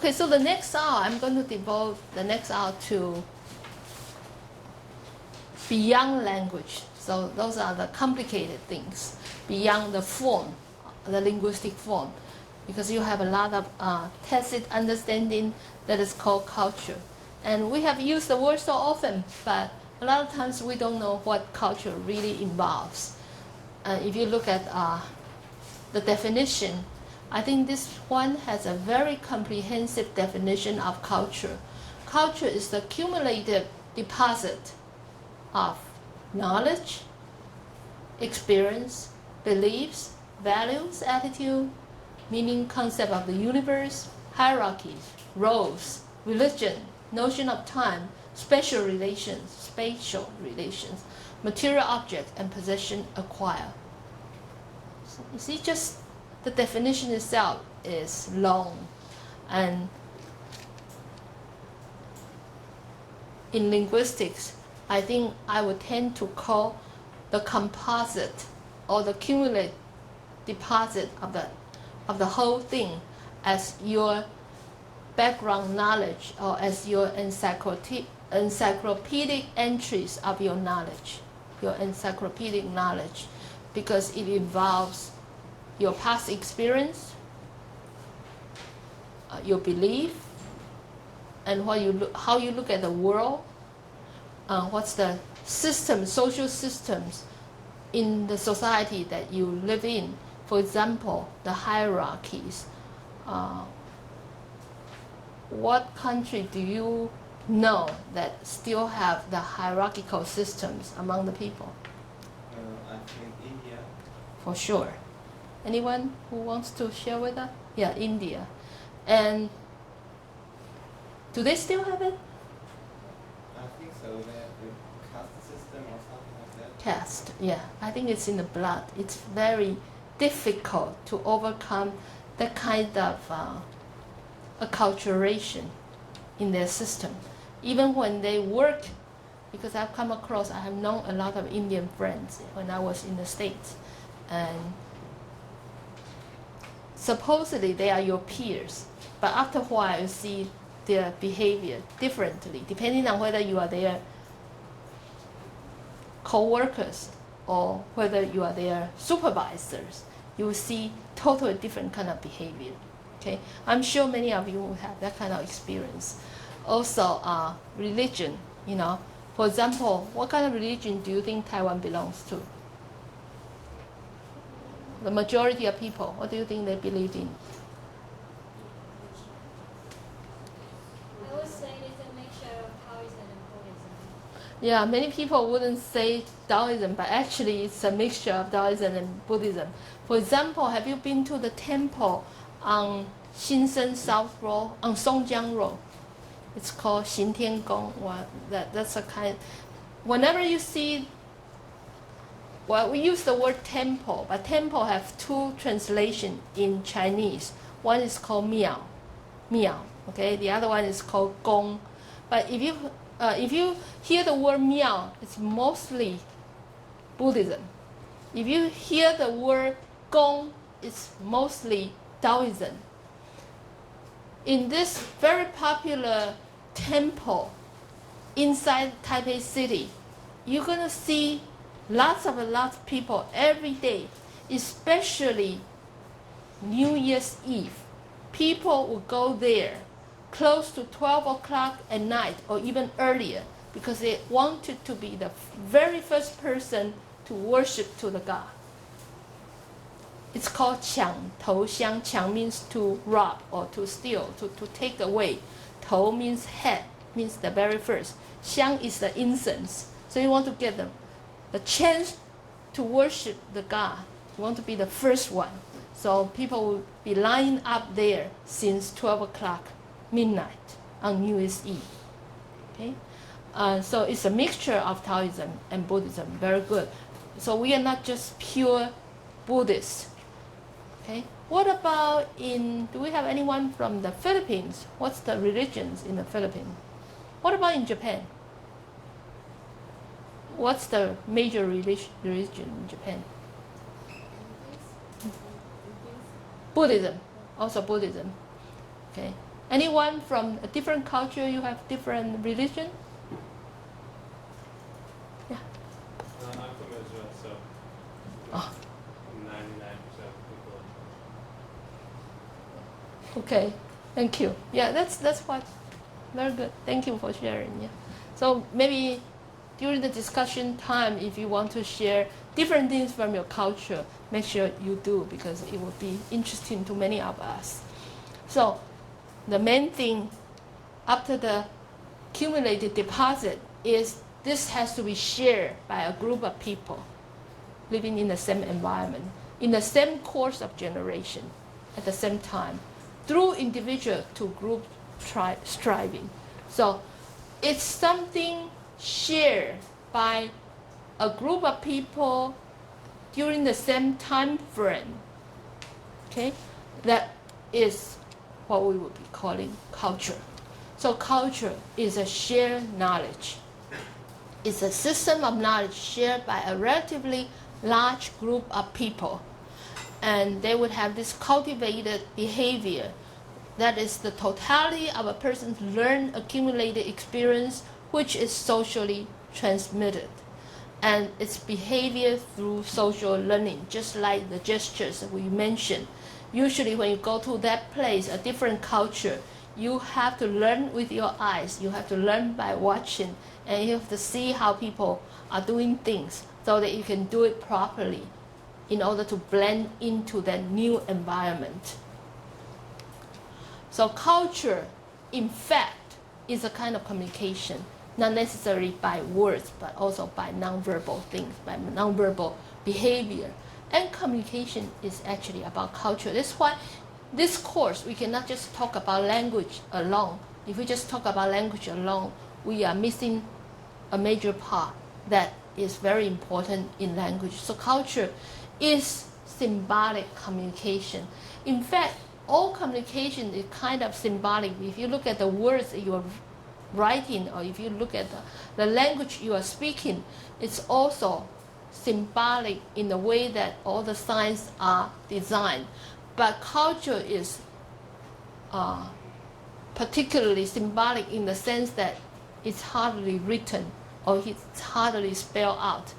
Okay, so the next hour, I'm going to devote the next hour to beyond language. So those are the complicated things, beyond the form, the linguistic form, because you have a lot of tacit understanding that is called culture. And we have used the word so often, but a lot of times we don't know what culture really involves. If you look at the definition, I think this one has a very comprehensive definition of culture. Culture is the cumulative deposit of knowledge, experience, beliefs, values, attitude, meaning, concept of the universe, hierarchies, roles, religion, notion of time, spatial relations, material object, and possession acquired. So you see, just the definition itself is long, and in linguistics, I think I would tend to call the composite or the cumulative deposit of the whole thing as your background knowledge, or as your encyclopedic entries of your knowledge, because it involves your past experience, your belief, and how you look at the world, what's the social systems in the society that you live in. For example, the hierarchies. What country do you know that still have the hierarchical systems among the people? I think India. For sure. Anyone who wants to share with us? Yeah, India. And do they still have it? I think so. They have the caste system or something like that. Caste, yeah. I think it's in the blood. It's very difficult to overcome that kind of acculturation in their system. Even when they work, because I have known a lot of Indian friends when I was in the States, and supposedly they are your peers, but after a while you see their behavior differently, depending on whether you are their co-workers or whether you are their supervisors. You will see totally different kind of behavior. Okay, I'm sure many of you will have that kind of experience. Also, religion. For example, what kind of religion do you think Taiwan belongs to? The majority of people, what do you think they believe in? I would say it's a mixture of Taoism and Buddhism. Yeah, many people wouldn't say Taoism, but actually it's a mixture of Taoism and Buddhism. For example, have you been to the temple on Xinsheng South Road, on Songjiang Road? It's called Xintian Gong. That's a kind. Whenever you see, we use the word temple, but temple have two translations in Chinese. One is called miao, okay. The other one is called gong. But if you hear the word miao, it's mostly Buddhism. If you hear the word gong, it's mostly Taoism. In this very popular temple inside Taipei City, you're gonna see lots of people every day, especially New Year's Eve. People will go there close to 12 o'clock at night or even earlier because they wanted to be the very first person to worship to the God. It's called 抢头香. 抢 means to rob or to steal, to take away. 头 means head, means the very first. 香 is the incense. So you want to get the chance to worship the God. You want to be the first one. So people will be lining up there since 12 o'clock midnight on New Year's Eve. Okay? So it's a mixture of Taoism and Buddhism. Very good. So we are not just pure Buddhists. Okay. What about do we have anyone from the Philippines? What's the religions in the Philippines? What about in Japan? What's the major religion in Japan? Buddhism. Also Buddhism. Okay. Anyone from a different culture, you have different religion? Yeah. I'm from Israel, so Oh. 99% of people. Okay, thank you. Yeah, that's what. Very good. Thank you for sharing. Yeah. So maybe during the discussion time, if you want to share different things from your culture, make sure you do because it will be interesting to many of us. So the main thing after the cumulative deposit is this has to be shared by a group of people living in the same environment, in the same course of generation, at the same time, through individual to group striving. So it's something shared by a group of people during the same time frame. Okay, that is what we would be calling culture. So culture is a shared knowledge. It's a system of knowledge shared by a relatively large group of people. And they would have this cultivated behavior that is the totality of a person's learned accumulated experience, which is socially transmitted. And it's behavior through social learning, just like the gestures that we mentioned. Usually when you go to that place, a different culture, you have to learn with your eyes. You have to learn by watching, and you have to see how people are doing things so that you can do it properly in order to blend into that new environment. So culture, in fact, is a kind of communication, not necessarily by words, but also by nonverbal things, by nonverbal behavior. And communication is actually about culture. That's why this course, we cannot just talk about language alone. If we just talk about language alone, we are missing a major part that is very important in language. So culture is symbolic communication. In fact, all communication is kind of symbolic. If you look at the words that you are writing, or if you look at the language you are speaking, it's also symbolic in the way that all the signs are designed. But culture is particularly symbolic in the sense that it's hardly written or it's hardly spelled out.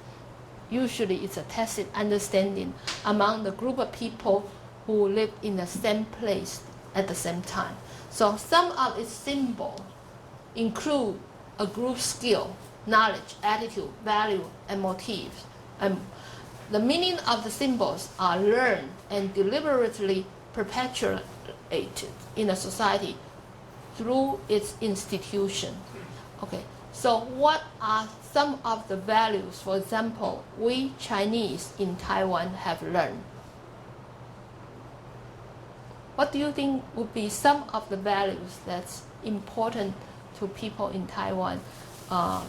Usually it's a tacit understanding among the group of people who live in the same place at the same time. So some of its symbols include a group skill, knowledge, attitude, value, and motives. And the meaning of the symbols are learned and deliberately perpetuated in a society through its institution. Okay, so what are some of the values, for example, we Chinese in Taiwan have learned? What do you think would be some of the values that's important to people in Taiwan,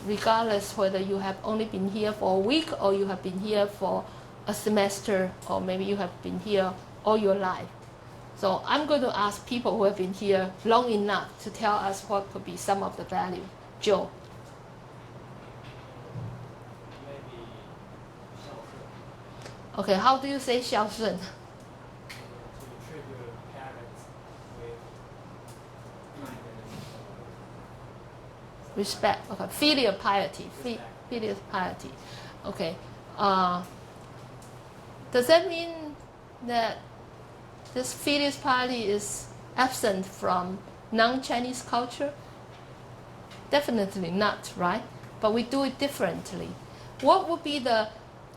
regardless whether you have only been here for a week or you have been here for a semester, or maybe you have been here all your life? So I'm going to ask people who have been here long enough to tell us what could be some of the value. Joe. Maybe shelter. Okay, how do you say 孝顺? To treat your parents with kindness. Respect. Okay, filial piety. Respect. Filial piety. Okay. Does that mean that this filial piety is absent from non-Chinese culture? Definitely not, right? But we do it differently. What would be the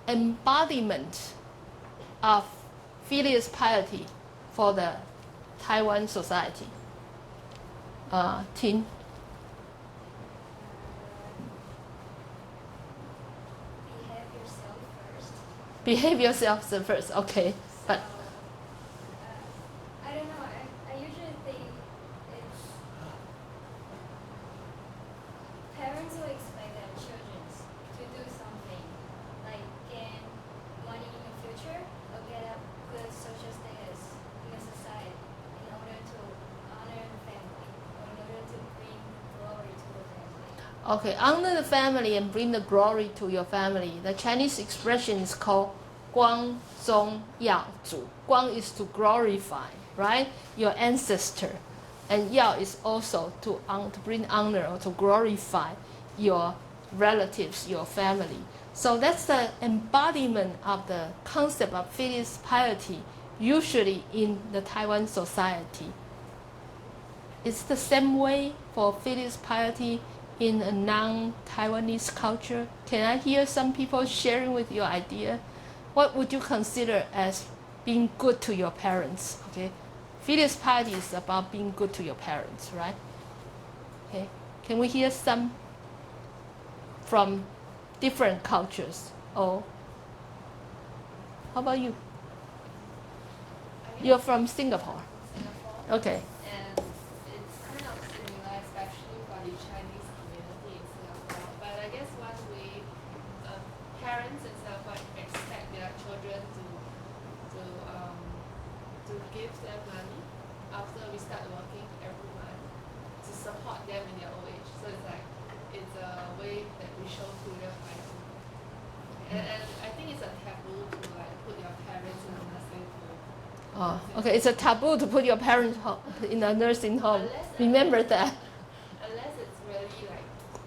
embodiment of filial piety for the Taiwan society? Tin? Behave yourself first. Behave yourself first, okay. But I don't know. I usually think it's parents who expect their children to do something, like gain money in the future or get a good social status in the society in order to honor the family or in order to bring glory to the family. okay, honor the family and bring the glory to your family. The Chinese expression is called 光宗耀祖. Guang is to glorify, right? Your ancestor. and Yao is also to bring honor or to glorify your relatives, your family. So that's the embodiment of the concept of filial piety, usually in the Taiwan society. It's the same way for filial piety in a non-Taiwanese culture. Can I hear some people sharing with your idea? What would you consider as being good to your parents? Okay, filial piety is about being good to your parents, right? Okay, can we hear some from different cultures? Or how about you? You're from Singapore. Singapore. Okay. And it's kind of similar, especially for the Chinese community in Singapore. But I guess one way parents in Singapore expect their children to give them money after we start working every month to support them in their old age. So it's a way that we show filial piety. And I think it's a taboo to put your parents in a nursing home. Oh, okay. It's a taboo to put your parents in a nursing home. Unless- Remember that. Unless it's really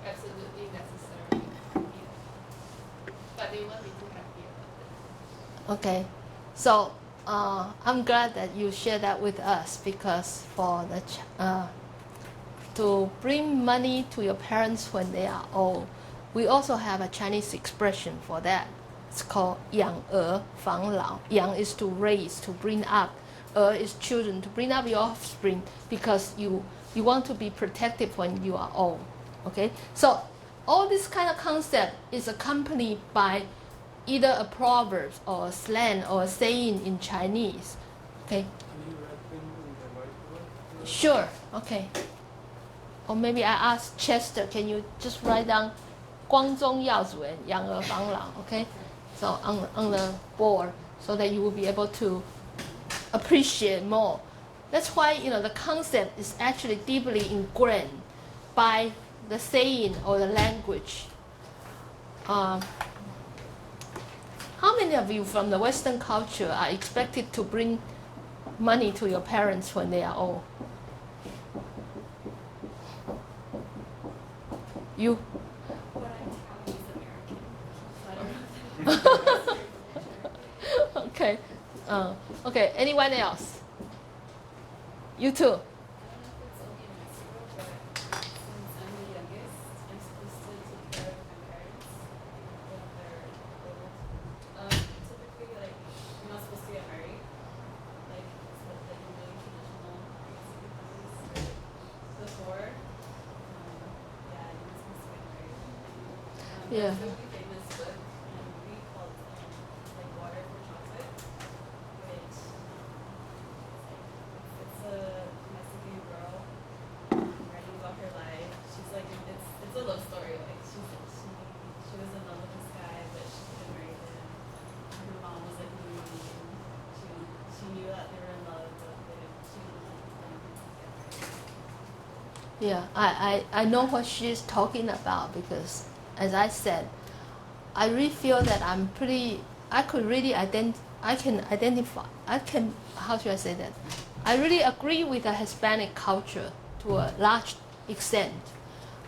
absolutely necessary. Yeah. But they won't be too happy about it. Okay. So I'm glad that you share that with us, because for the to bring money to your parents when they are old, we also have a Chinese expression for that. It's called 养儿防老. Yang is to raise, to bring up. Is children, to bring up your offspring, because you want to be protected when you are old. Okay? So all this kind of concept is accompanied by either a proverb or a slang or a saying in Chinese. Okay? Can you write them in the whiteboard? Sure. Okay. Or maybe I ask Chester, can you just write down 光宗耀祖and 养儿防老, okay? So on the board, so that you will be able to appreciate more. That's why the concept is actually deeply ingrained by the saying or the language. How many of you from the Western culture are expected to bring money to your parents when they are old? You? But I'm Taiwanese American, so I don't know. Okay. Okay. Anyone else? You too. I don't know if it's only in Mexico, but since I'm the youngest, I'm supposed to take care of my parents when they're old. Typically, you're not supposed to get married. It's like a really traditional Mexican families. Before, yeah, you're not supposed to get married. Yeah. There's a really famous book in a movie called Water for Chocolate, which it's a Mexican girl writing about her life. She's it's a love story. She was in love with this guy, but she couldn't marry him. Her mom was really mean. She knew that they were in love, but she didn't want them to get married. Yeah, I know what she's talking about, because, as I said, I really feel that how should I say that? I really agree with the Hispanic culture to a large extent.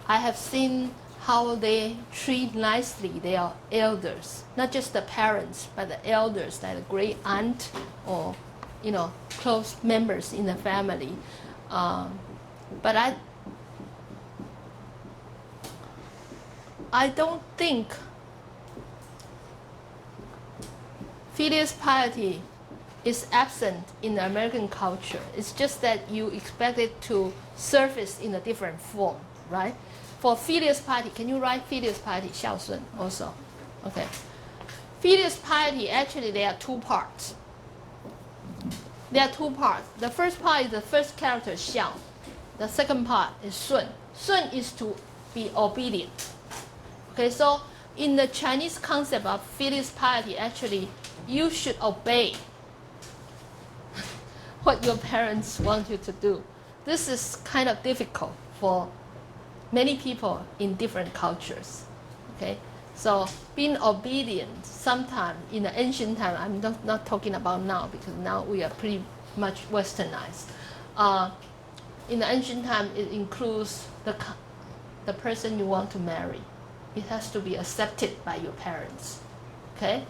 I have seen how they treat nicely their elders, not just the parents, but the elders, like a great aunt or, close members in the family. But I don't think filial piety is absent in the American culture. It's just that you expect it to surface in a different form, right? For filial piety, can you write filial piety, 孝顺 also? Okay. Filial piety, actually, there are two parts. The first part is the first character, 孝. The second part is 顺. 顺 is to be obedient. Okay, so in the Chinese concept of filial piety, actually, you should obey what your parents want you to do. This is kind of difficult for many people in different cultures. Okay, so being obedient, sometimes in the ancient time, I'm not talking about now, because now we are pretty much westernized. in the ancient time, it includes the person you want to marry. It has to be accepted by your parents. Okay?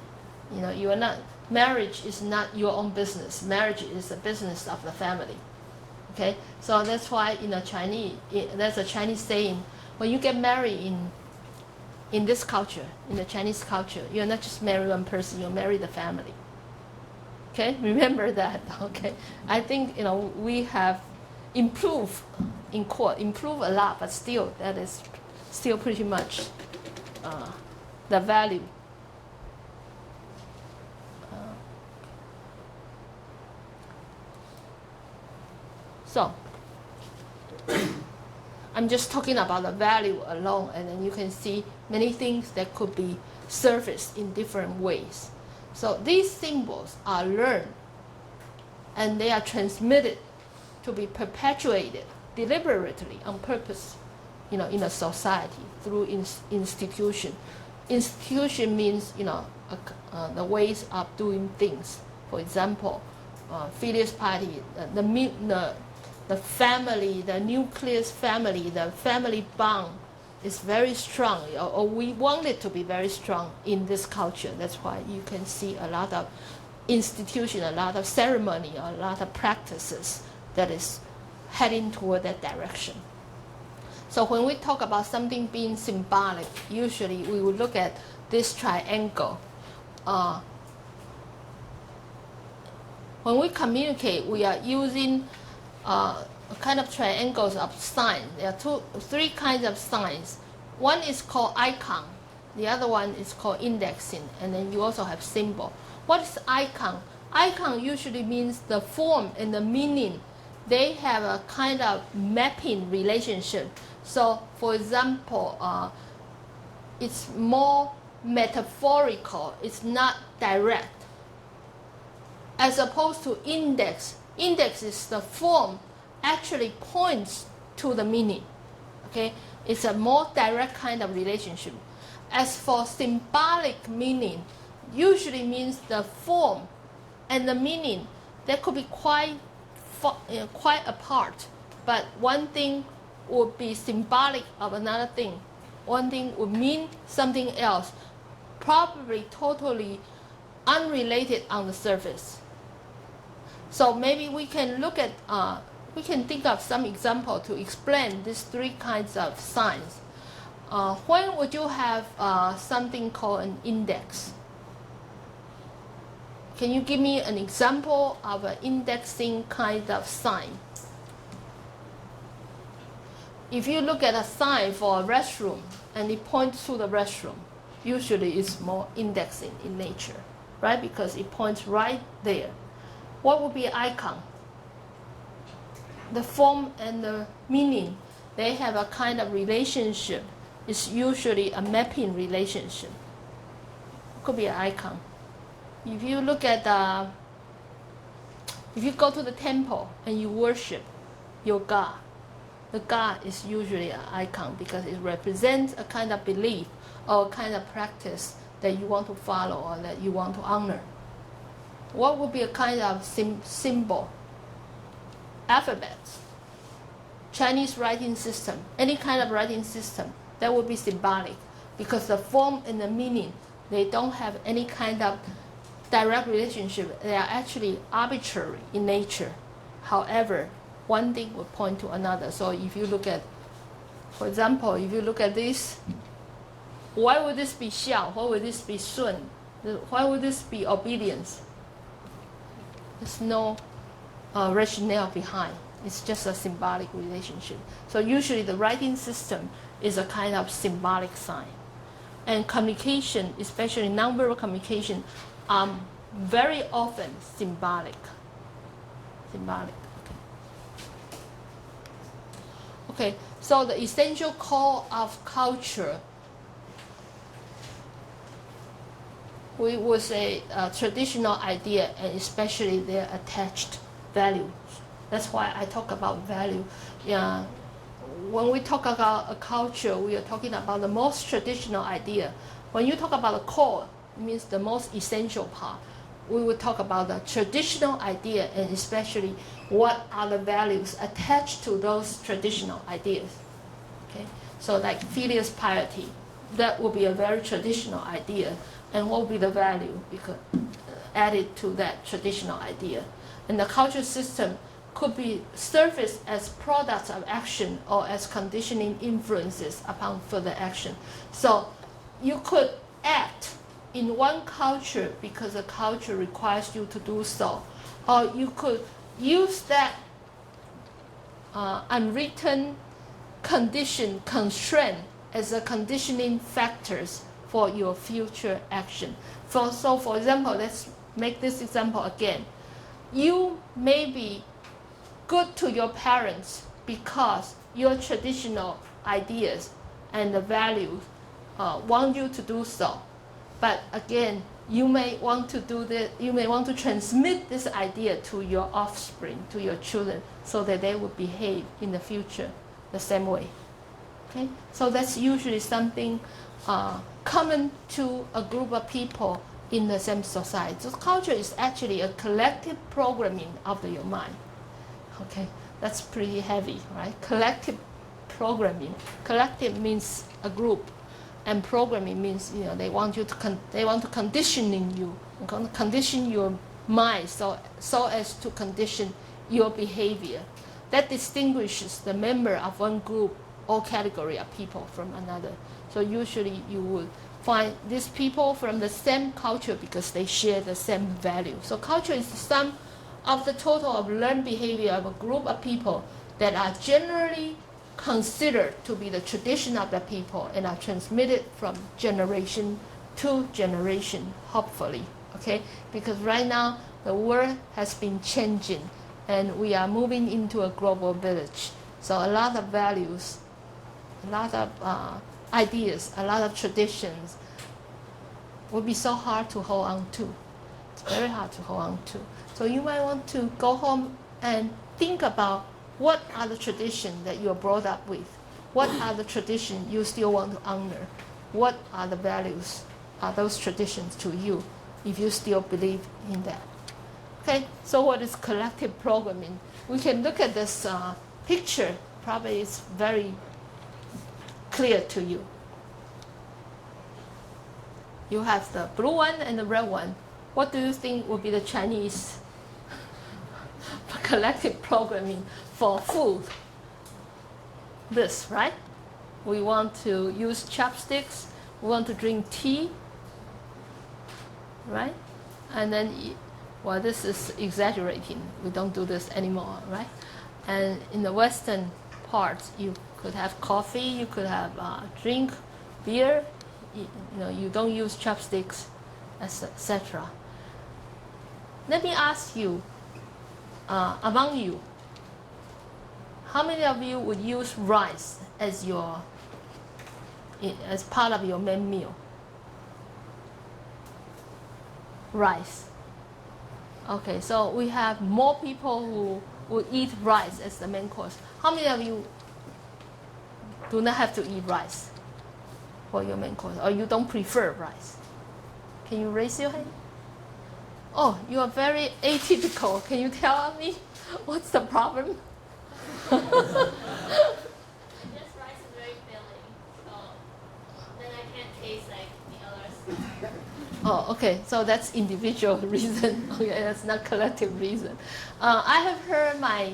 You know, you are not, marriage is not your own business. Marriage is the business of the family. Okay? So that's why in the Chinese, there's a Chinese saying, when you get married in this culture, in the Chinese culture, you're not just marry one person, you marry the family. Okay? Remember that. Okay? I think, you know, we have improved in court, improved a lot, but still, that is still pretty much the value. So, I'm just talking about the value alone, and then you can see many things that could be surfaced in different ways. So these symbols are learned, and they are transmitted to be perpetuated deliberately on purpose, you know, in a society through institution. Institution means, you know, the ways of doing things. For example, filius piety, the family, the nucleus family, the family bond is very strong, or we want it to be very strong in this culture. That's why you can see a lot of institution, a lot of ceremony, a lot of practices that is heading toward that direction. So when we talk about something being symbolic, usually we will look at this triangle. When we communicate, we are using kind of triangles of signs. There are three kinds of signs. One is called icon. The other one is called indexing. And then you also have symbol. What is icon? Icon usually means the form and the meaning. They have a kind of mapping relationship. So, for example, it's more metaphorical. It's not direct. As opposed to index. Index is the form actually points to the meaning. Okay? It's a more direct kind of relationship. As for symbolic meaning, usually means the form and the meaning, they could be quite apart. But one thing would be symbolic of another thing. One thing would mean something else, probably totally unrelated on the surface. So maybe we can look at, we can think of some example to explain these three kinds of signs. When would you have something called an index? Can you give me an example of an indexing kind of sign? If you look at a sign for a restroom and it points to the restroom, usually it's more indexing in nature, right? Because it points right there. What would be icon? The form and the meaning, they have a kind of relationship. It's usually a mapping relationship. Could be an icon. If you look at, if you go to the temple and you worship your God, the God is usually an icon because it represents a kind of belief or a kind of practice that you want to follow or that you want to honor. What would be a kind of symbol? Alphabets, Chinese writing system, any kind of writing system, that would be symbolic because the form and the meaning, they don't have any kind of direct relationship. They are actually arbitrary in nature. However, one thing would point to another. So if you look at, for example, if you look at this, why would this be xiao? Why would this be sun? Why would this be obedience? There's no rationale behind. It's just a symbolic relationship. So usually the writing system is a kind of symbolic sign. And communication, especially nonverbal communication, very often symbolic. Symbolic. Okay, so the essential core of culture, we would say traditional idea and especially their attached values. That's why I talk about value. When we talk about a culture, we are talking about the most traditional idea. When you talk about the core, it means the most essential part. we will talk about the traditional idea and especially what are the values attached to those traditional ideas. Okay, so like filial piety, that will be a very traditional idea, and what will be the value because added to that traditional idea. And the cultural system could be surfaced as products of action or as conditioning influences upon further action. So you could act in one culture because the culture requires you to do so, or you could use that unwritten condition, constraint as a conditioning factors for your future action. So for example, let's make this example again. You may be good to your parents because your traditional ideas and the values want you to do so. But again, you may want to do this, you may want to transmit this idea to your offspring, to your children, so that they will behave in the future the same way. Okay? So that's usually something common to a group of people in the same society. So culture is actually a collective programming of your mind. Okay, that's pretty heavy, right? Collective programming. Collective means a group, and programming means they want you to they want to conditioning you, condition your mind so as to condition your behavior. That distinguishes the member of one group or category of people from another. So usually you would find these people from the same culture because they share the same value. So culture is the sum of the total of learned behavior of a group of people that are generally considered to be the tradition of the people and are transmitted from generation to generation, hopefully. Okay? Because right now the world has been changing and we are moving into a global village. So a lot of values, a lot of ideas, a lot of traditions will be so hard to hold on to. It's very hard to hold on to. So you might want to go home and think about what are the traditions that you're brought up with. What are the traditions you still want to honor? What are the values, are those traditions to you if you still believe in that? Okay, so what is collective programming? We can look at this picture. Probably it's very clear to you. You have the blue one and the red one. What do you think will be the Chinese collective programming for food? This, right? We want to use chopsticks. We want to drink tea, right? And then, well, this is exaggerating. We don't do this anymore, right? And in the Western parts, you could have coffee, you could have drink, beer. You don't use chopsticks, etc. Let me ask you, among you, how many of you would use rice as part of your main meal? Rice. Okay, so we have more people who would eat rice as the main course. How many of you do not have to eat rice for your main course, or you don't prefer rice? Can you raise your hand? Oh, you are very atypical. Can you tell me what's the problem? Just rice is very filling, so then I can't taste like the others. Oh, okay. So that's individual reason. Okay, that's not collective reason. I have heard my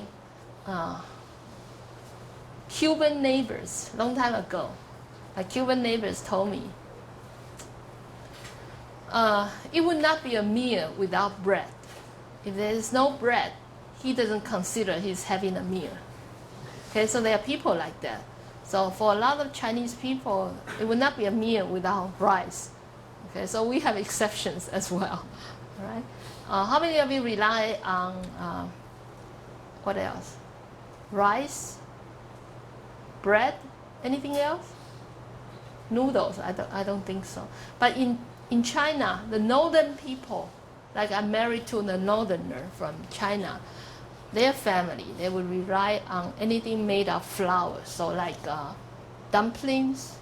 Cuban neighbors long time ago. My Cuban neighbors told me it would not be a meal without bread. If there is no bread, he doesn't consider he's having a meal. Okay, so there are people like that. So for a lot of Chinese people, it would not be a meal without rice. Okay, so we have exceptions as well, right? How many of you rely on what else? Rice, bread, anything else? Noodles, I don't think so. But in China, the northern people, like I'm married to a northerner from China, their family, they would rely on anything made of flour. So like dumplings,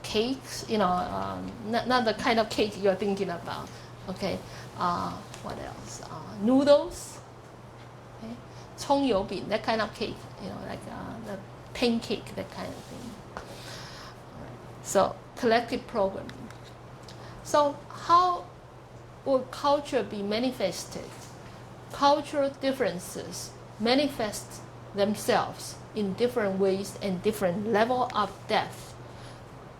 cakes, not the kind of cake you're thinking about. Okay, what else? Noodles. Okay, 葱油饼, that kind of cake. Like the pancake, that kind of thing. So collective programming. So how will culture be manifested? Cultural differences manifest themselves in different ways and different level of depth.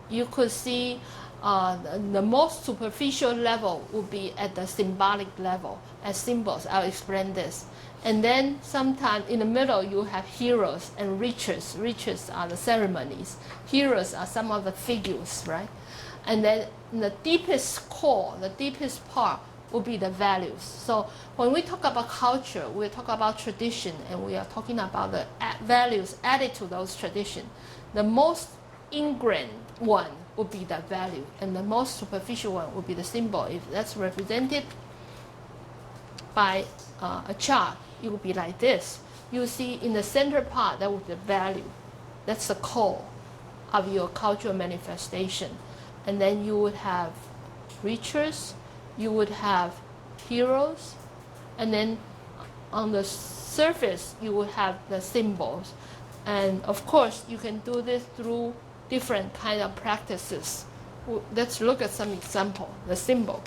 You could see the most superficial level would be at the symbolic level as symbols. I'll explain this. And then sometime in the middle you have heroes and riches. Riches are the ceremonies. Heroes are some of the figures, right? And then the deepest core, the deepest part will be the values. So when we talk about culture, we talk about tradition, and we are talking about the values added to those traditions. The most ingrained one would be the value, and the most superficial one would be the symbol. If that's represented by a chart, it would be like this. You see in the center part, that would be the value. That's the core of your cultural manifestation. And then you would have riches, you would have heroes, and then on the surface you would have the symbols. And of course you can do this through different kind of practices. Let's look at some example. The symbol.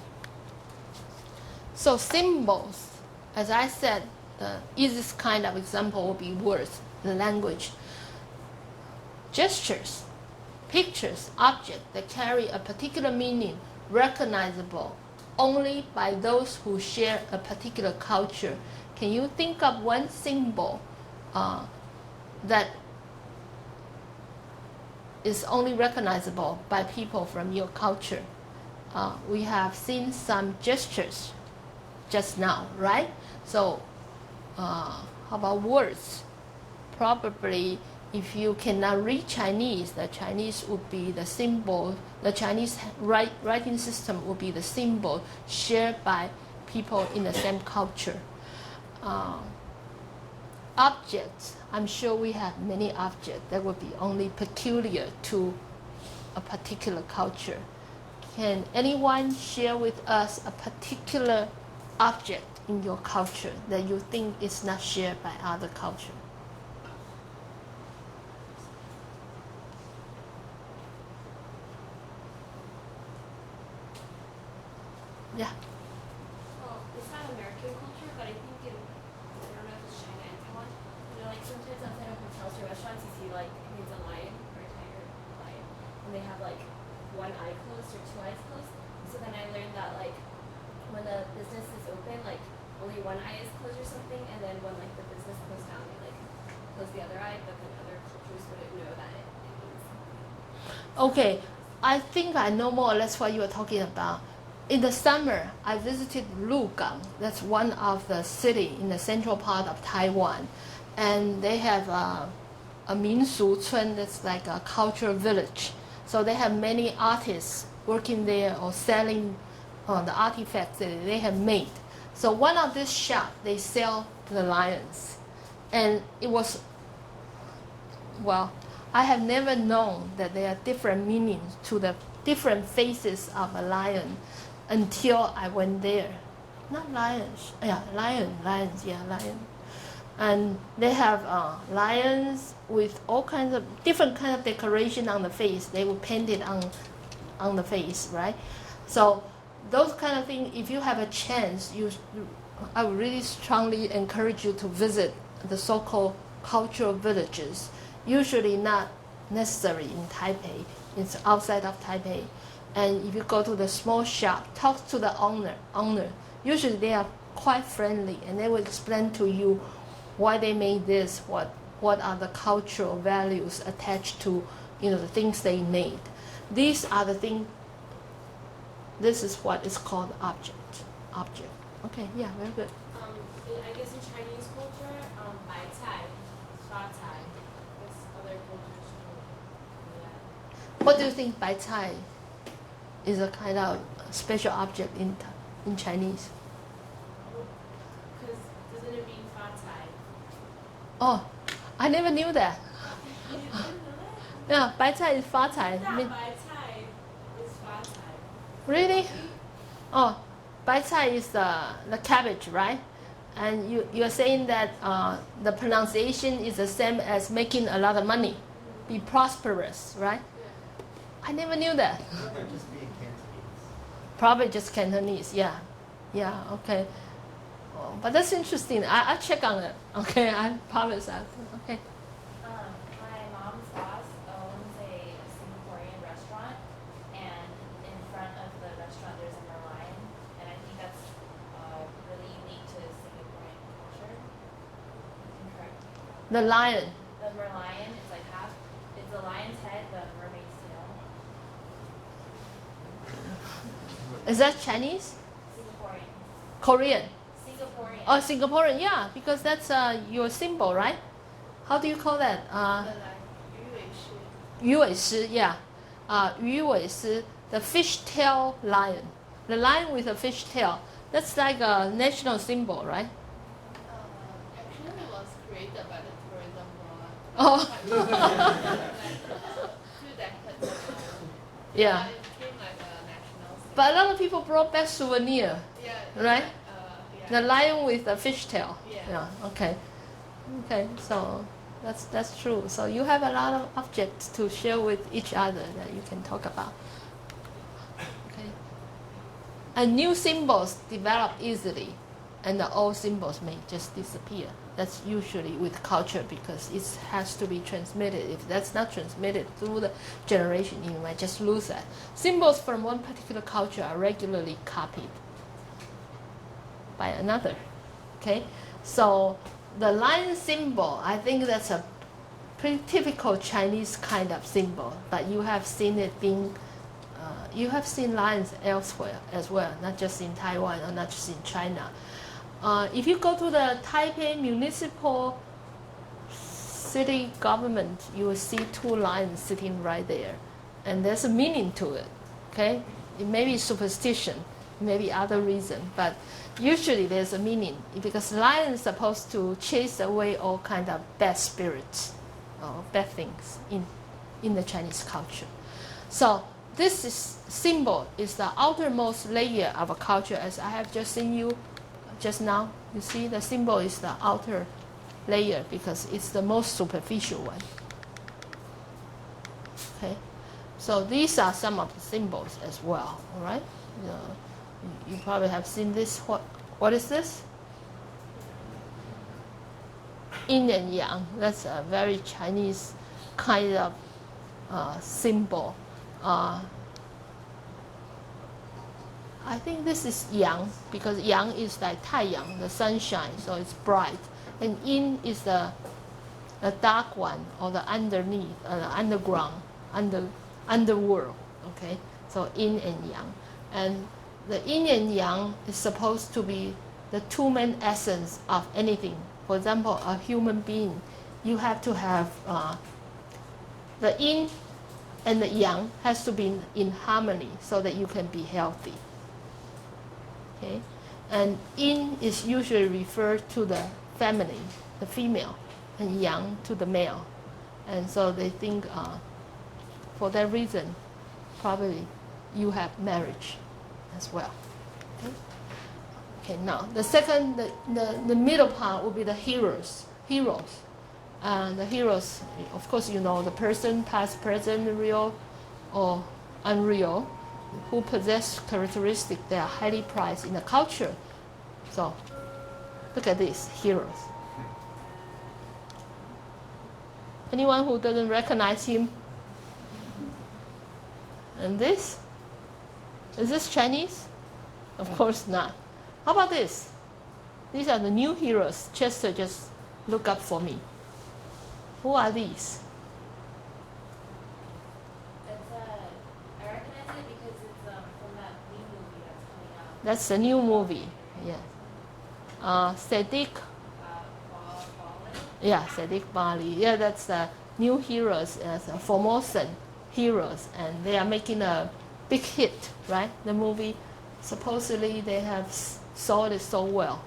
So symbols, as I said, the easiest kind of example will be words, the language. Gestures, pictures, objects that carry a particular meaning, recognizable only by those who share a particular culture. Can you think of one symbol that is only recognizable by people from your culture? We have seen some gestures just now, right? So how about words? Probably if you cannot read Chinese, the Chinese would be the symbol, the Chinese writing system would be the symbol shared by people in the same culture. Objects, I'm sure we have many objects that would be only peculiar to a particular culture. Can anyone share with us a particular object in your culture that you think is not shared by other cultures? Yeah. Well, it's not American culture, but I think I don't know if it's China and Taiwan. Like sometimes outside of hotels or restaurants, you see like it's a lion or a tiger, lion, and they have like one eye closed or two eyes closed. So then I learned that like when the business is open, like only one eye is closed or something, and then when like the business closed down, they like close the other eye, but then other cultures wouldn't know that it means something. Okay, I think I know more or less what you are talking about. In the summer, I visited Lugang. That's one of the city in the central part of Taiwan. And they have a Minsu Cun, that's like a cultural village. So they have many artists working there or selling the artifacts that they have made. So one of this shop, they sell the lions. And it was, well, I have never known that there are different meanings to the different faces of a lion until I went there. Not lions, lions. And they have lions with all kinds of different kind of decoration on the face. They will paint it on the face, right? So those kind of things, if you have a chance, I would really strongly encourage you to visit the so-called cultural villages. Usually not necessary in Taipei, it's outside of Taipei. And if you go to the small shop, talk to the owner. Usually they are quite friendly, and they will explain to you why they made this, what are the cultural values attached to the things they made. These are the things. This is what is called object. Okay, yeah, very good. I guess in Chinese culture, bai cai, fa cai, this other cultures too. Yeah. What do you think bai cai is a kind of special object in Chinese? Because doesn't it mean fa cai? Oh, I never knew that. You didn't know that? Yeah, bai cai is fa cai. Yeah, bai cai is fa cai. Really? Oh, Bai Cai is the cabbage, right? And you're saying that the pronunciation is the same as making a lot of money, be prosperous, right? I never knew that. That might just be in Cantonese. Probably just Cantonese, yeah. Yeah, okay. Oh, but that's interesting. I'll check on it. Okay, I promise that. Okay. My mom's boss owns a Singaporean restaurant, and in front of the restaurant there's a merlion, and I think that's really unique to Singaporean culture. Incorrect. The lion. The merlion is like half. It's the lion's head, the mermaid's tail. Is that Chinese? Singaporean. Korean? Singaporean. Oh, Singaporean, yeah, because that's your symbol, right? How do you call that? 鱼尾狮, yeah. 鱼尾狮, the fish-tail lion. The lion with a fish tail. That's like a national symbol, right? Actually, it was created by the tourism board. Oh. Few decades ago. Yeah. It became like a national symbol. But a lot of people brought back souvenir, Yeah. right? Yeah. The lion with a fish tail. Yeah. Okay. Okay. So that's true. So you have a lot of objects to share with each other that you can talk about. Okay. And new symbols develop easily, and the old symbols may just disappear. That's usually with culture because it has to be transmitted. If that's not transmitted through the generation, you might just lose that. Symbols from one particular culture are regularly copied by another. Okay, so the lion symbol, I think that's a pretty typical Chinese kind of symbol, but you have seen it being, you have seen lions elsewhere as well, not just in Taiwan or not just in China. If you go to the Taipei municipal city government, you will see two lions sitting right there, and there's a meaning to it. Okay, it may be superstition, maybe other reason, but usually there's a meaning because lion is supposed to chase away all kind of bad spirits or bad things in the Chinese culture. So this symbol is the outermost layer of a culture, as I have just seen you just now. You see the symbol is the outer layer because it's the most superficial one. Okay, so these are some of the symbols as well. All right, you probably have seen this. What is this? Yin and yang. That's a very Chinese kind of symbol. I think this is yang because yang is like 太阳, the sunshine, so it's bright. And yin is the dark one or the underneath, the underground, underworld. Okay, so yin and yang. And the yin and yang is supposed to be the two main essence of anything. For example, a human being, you have to have the yin and the yang has to be in harmony so that you can be healthy. Okay, and yin is usually referred to the feminine, the female, and yang to the male, and so they think for that reason, probably you have marriage as well. Okay, okay, now the second, the middle part will be the heroes. The heroes, of course, you know the person, past, present, real, or unreal, who possess characteristics that are highly prized in the culture. So, look at these heroes. Anyone who doesn't recognize him? And this? Is this Chinese? Of course not. How about this? These are the new heroes. Chester just look up for me. Who are these? I recognize it because it's from that new movie that's coming out. That's a new movie. Yeah. Sadiq. Yeah, Sadiq Bali. Yeah, that's the new heroes as Formosan heroes, and they are making a big hit, right? The movie, supposedly they have sold it so well.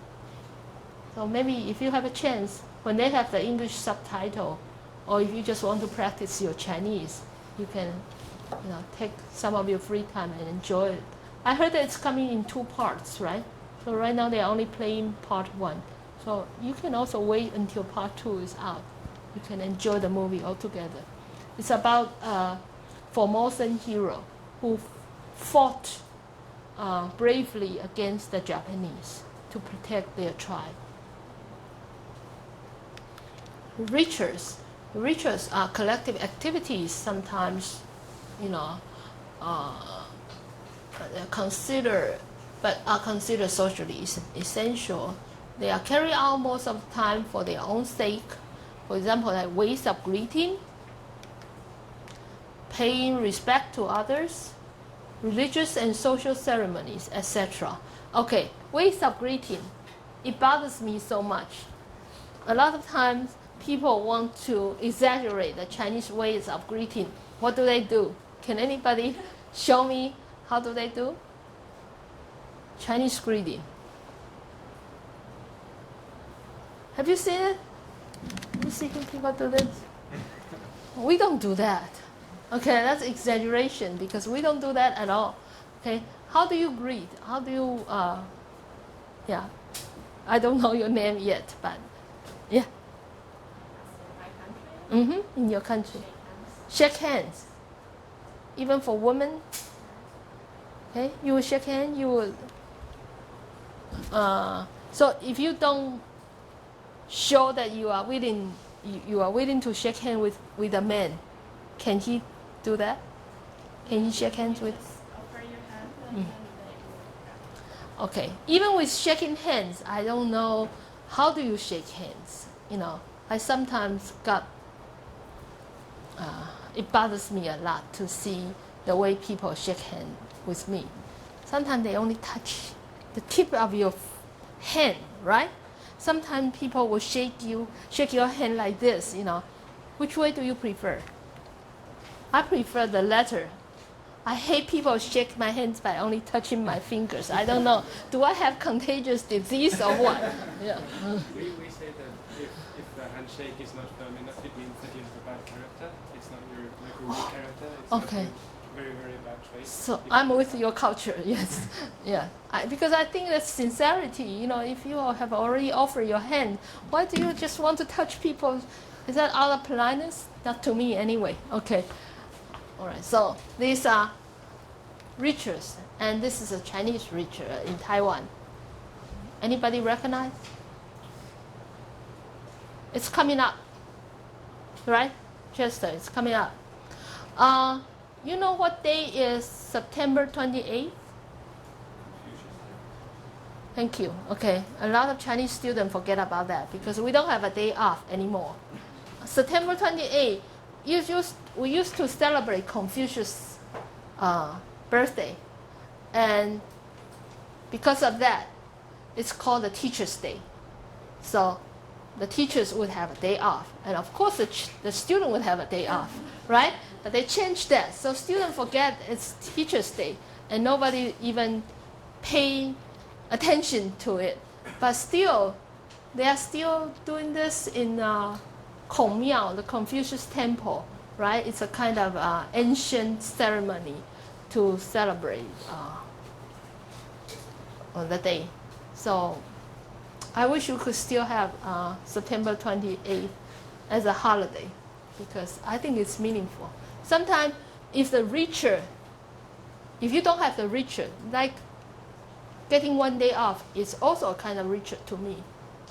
So maybe if you have a chance, when they have the English subtitle, or if you just want to practice your Chinese, you can, take some of your free time and enjoy I heard that it's coming in 2 parts, right? So right now they're only playing part 1. So you can also wait until part 2 is out. You can enjoy the movie altogether. It's about Formosan hero who fought bravely against the Japanese to protect their tribe. Rituals. Rituals are collective activities sometimes, considered socially essential. They are carried out most of the time for their own sake. For example, like ways of greeting, paying respect to others, religious and social ceremonies, etc. Okay, ways of greeting. It bothers me so much. A lot of times people want to exaggerate the Chinese ways of greeting. What do? Can anybody show me how do they do? Chinese greeting. Have you seen it? You see people do this? We don't do that. Okay, that's exaggeration because we don't do that at all. Okay, how do you greet? How do you, yeah, I don't know your name yet, but yeah. In my country, In your country. shake hands. Shake hands. Even for women. Okay, you will shake hands, you will. So if you don't show that you are willing to shake hands with a man, can he do that? Can he shake hands with? Just offer your hand and then they will. Okay, even with shaking hands, I don't know how do you shake hands. I sometimes got. It bothers me a lot to see the way people shake hands with me. Sometimes they only touch the tip of your hand, right? Sometimes people will shake your hand like this. Which way do you prefer? I prefer the latter. I hate people shake my hands by only touching my fingers. I don't know. Do I have contagious disease or what? Yeah. We say that if the handshake is not firm enough, it means that you have a bad character. It's not your weak character. It's Okay. a very, very bad trait. So I'm with your culture, yes, yeah. Because I think that's sincerity. If you have already offered your hand, why do you just want to touch people? Is that out of politeness? Not to me, anyway. Okay. All right. So these are rituals, and this is a Chinese ritual in Taiwan. Anybody recognize? It's coming up, right? Chester, it's coming up. You know what day is September 28th? Thank you. Okay, a lot of Chinese students forget about that because we don't have a day off anymore. September 28th, we used to celebrate Confucius' birthday, and because of that, it's called the Teacher's Day. So the teachers would have a day off, and of course the student would have a day off, right? But they changed that, so students forget it's Teacher's Day, and nobody even pay attention to it. But still, they are still doing this in Kong Miao, the Confucius Temple, right? It's a kind of ancient ceremony to celebrate on the day. So I wish you could still have September 28th as a holiday because I think it's meaningful. Sometimes if you don't have the ritual, like getting one day off is also a kind of ritual to me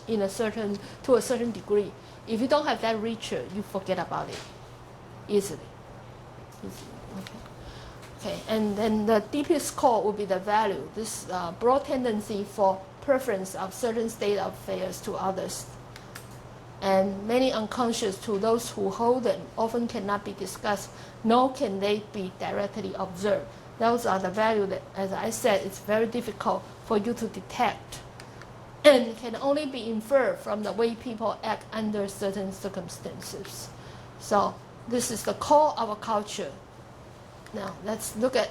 to a certain degree. If you don't have that ritual, you forget about it easily. Okay, and then the deepest core would be the value, this broad tendency for preference of certain state of affairs to others. And many unconscious to those who hold them often cannot be discussed, nor can they be directly observed. Those are the values that, as I said, it's very difficult for you to detect and can only be inferred from the way people act under certain circumstances. So this is the core of a culture. Now let's look at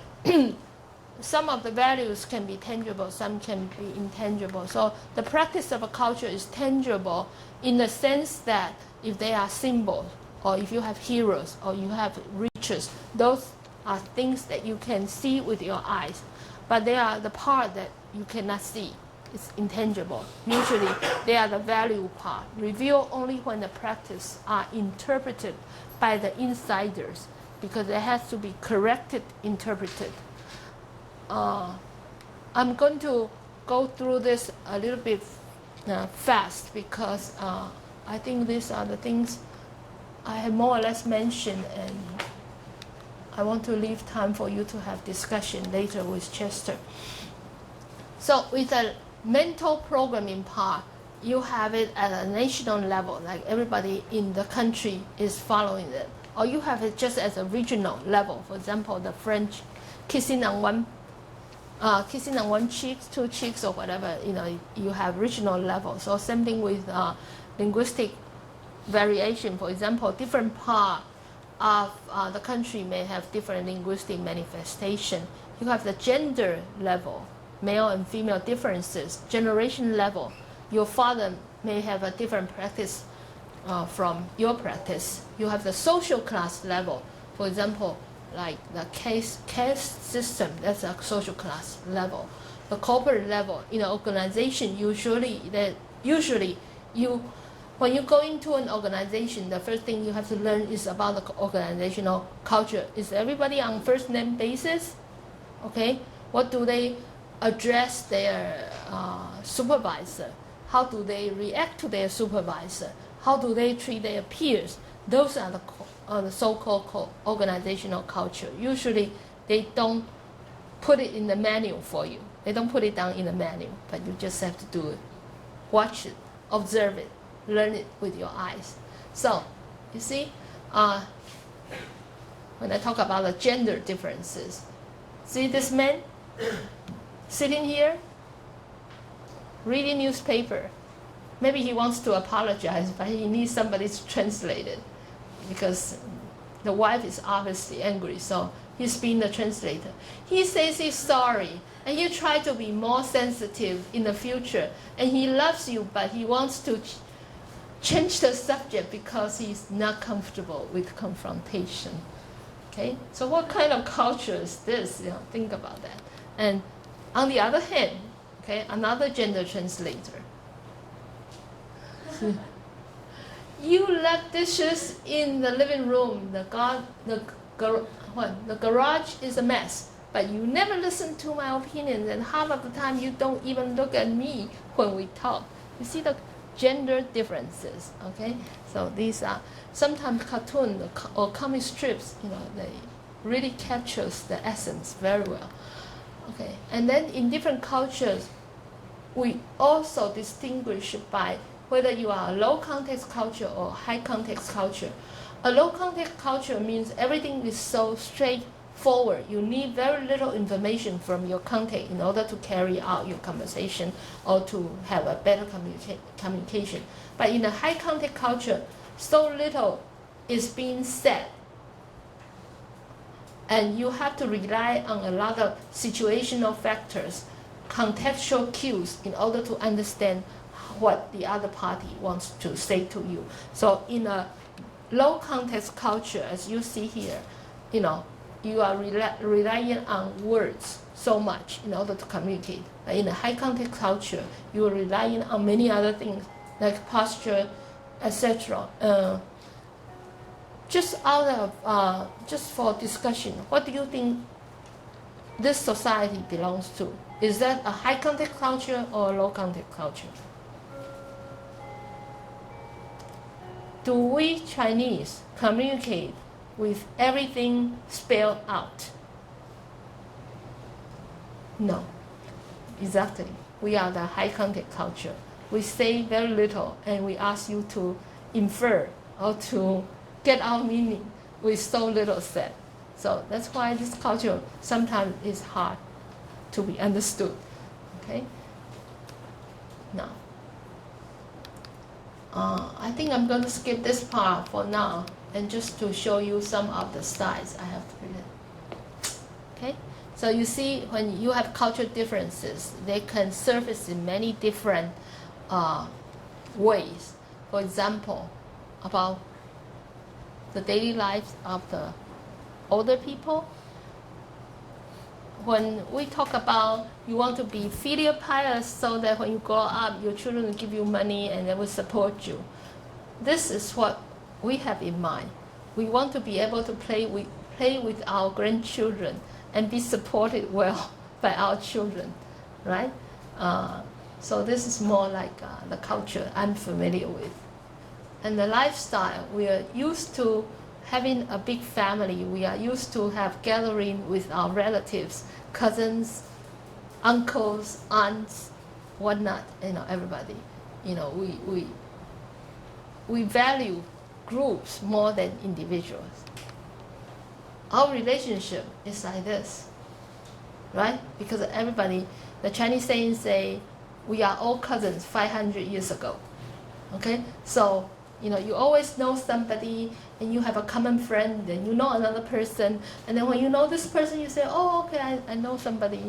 some of the values can be tangible, some can be intangible. So the practice of a culture is tangible in the sense that if they are symbols, or if you have heroes, or you have rituals, those are things that you can see with your eyes. but they are the part that you cannot see. It's intangible. Usually, they are the value part, revealed only when the practice are interpreted by the insiders, because it has to be corrected, interpreted. I'm going to go through this a little bit fast, because I think these are the things I have more or less mentioned, and I want to leave time for you to have discussion later with Chester. So with the mental programming part, you have it at a national level, like everybody in the country is following it. Or you have it just as a regional level. For example, the French kissing on one cheek, two cheeks, or whatever, you have regional levels. So same thing with linguistic variation. For example, different part of the country may have different linguistic manifestation. You have the gender level, male and female differences. Generation level, your father may have a different practice from your practice. You have the social class level. For example, like the caste system, that's a social class level. The corporate level, in an organization, usually when you go into an organization, the first thing you have to learn is about the organizational culture. Is everybody on first name basis? Okay, what do they address their supervisor? How do they react to their supervisor? How do they treat their peers? Those are the so-called organizational culture. Usually, they don't put it in the manual for you. They don't put it down in the manual, but you just have to do it. Watch it, observe it, learn it with your eyes. So, you see, when I talk about the gender differences, see this man sitting here, reading newspaper. Maybe he wants to apologize, but he needs somebody to translate it, because the wife is obviously angry, so he's being the translator. He says he's sorry, and you try to be more sensitive in the future, and he loves you, but he wants to change the subject because he's not comfortable with confrontation. Okay, so what kind of culture is this? Think about that. And on the other hand, okay, another gender translator. You left dishes in the living room. The garage is a mess. But you never listen to my opinions, and half of the time you don't even look at me when we talk. You see the gender differences, okay? So these are sometimes cartoon or comic strips, they really captures the essence very well. Okay, and then in different cultures, we also distinguish by whether you are a low context culture or high context culture. A low context culture means everything is so straightforward. You need very little information from your context in order to carry out your conversation or to have a better communication. But in a high context culture, so little is being said. And you have to rely on a lot of situational factors, contextual cues, in order to understand what the other party wants to say to you. So in a low context culture, as you see here, you are relying on words so much in order to communicate. But in a high context culture, you are relying on many other things like posture, etc. Just for discussion, what do you think this society belongs to? Is that a high context culture or a low context culture? Do we Chinese communicate with everything spelled out? No, exactly. We are the high context culture. We say very little, and we ask you to infer or to get our meaning with so little said. So that's why this culture sometimes is hard to be understood. Okay. Now, I think I'm going to skip this part for now, and just to show you some of the slides I have prepared. Okay. So you see, when you have cultural differences, they can surface in many different ways. For example, about the daily lives of the older people. when we talk about you want to be filial pious so that when you grow up, your children will give you money and they will support you. This is what we have in mind. We want to be able to play with our grandchildren and be supported well by our children, right? So this is more like the culture I'm familiar with. And the lifestyle, we are used to having a big family. We are used to have gathering with our relatives, cousins, uncles, aunts, whatnot, everybody. We value groups more than individuals. Our relationship is like this, right? Because everybody, the Chinese saying say, we are all cousins 500 years ago, okay? So, you always know somebody and you have a common friend and you know another person. And then when you know this person, you say, oh, okay, I know somebody.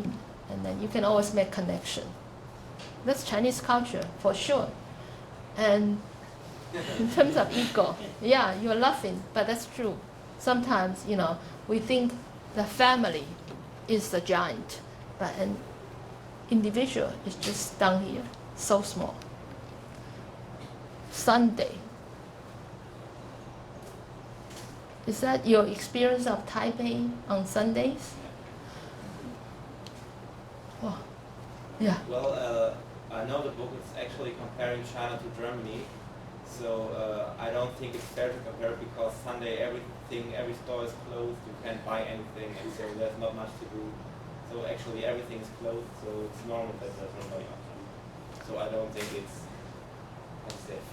And then you can always make connection. That's Chinese culture, for sure. And in terms of ego, yeah, you're laughing, but that's true. Sometimes, we think the family is the giant, but an individual is just down here, so small. Sunday. Is that your experience of Taipei on Sundays? Oh, yeah. Well, I know the book is actually comparing China to Germany, so I don't think it's fair to compare because Sunday every store is closed, you can't buy anything, and so there's not much to do. So actually everything is closed, so it's normal that there's nobody outside. So I don't think it's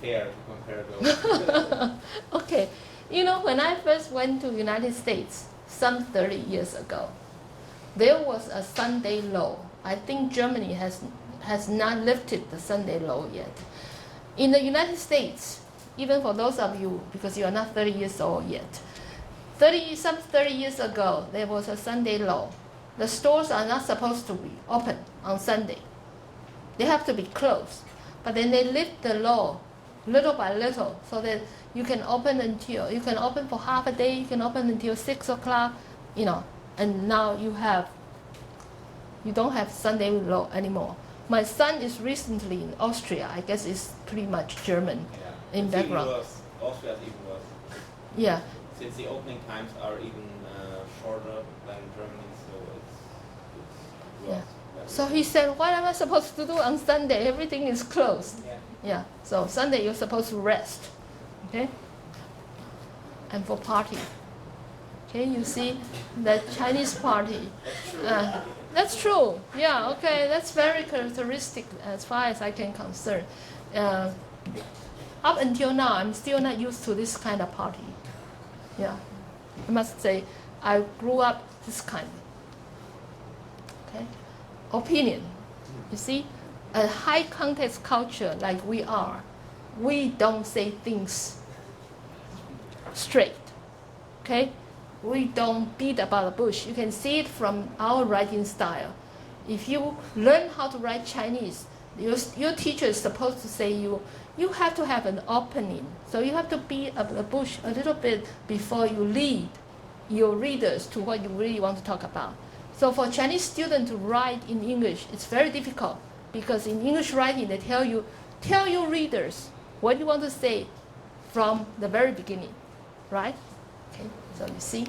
fair to compare those. Okay. When I first went to the United States some 30 years ago, there was a Sunday law. I think Germany has not lifted the Sunday law yet. In the United States, even for those of you, because you are not 30 years old yet, 30 years ago, there was a Sunday law. The stores are not supposed to be open on Sunday. They have to be closed. But then they lift the law little by little so that you can open for half a day, you can open until 6 o'clock, and now you don't have Sunday law anymore. My son is recently in Austria. I guess it's pretty much German in background. Austria is even worse. Yeah. Since the opening times are even shorter than Germany, so it's worse. Yeah. So he said, what am I supposed to do on Sunday? Everything is closed. Yeah. So Sunday you're supposed to rest. Okay? And for party. Okay, you see the Chinese party. That's true. Yeah, okay, that's very characteristic as far as I can concern. Up until now, I'm still not used to this kind of party. Yeah, I must say, I grew up this kind. Okay, opinion. You see, a high context culture like we are, we don't say things straight. Okay. We don't beat about the bush. You can see it from our writing style. If you learn how to write Chinese, your teacher is supposed to say you have to have an opening. So you have to beat up the bush a little bit before you lead your readers to what you really want to talk about. So for Chinese students to write in English, it's very difficult because in English writing, they tell your readers what you want to say from the very beginning, right? Okay, so you see,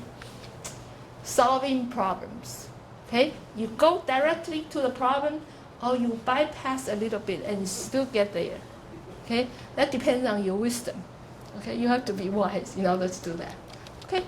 solving problems. Okay, you go directly to the problem or you bypass a little bit and still get there. Okay, that depends on your wisdom. Okay, you have to be wise in order to do that. Okay.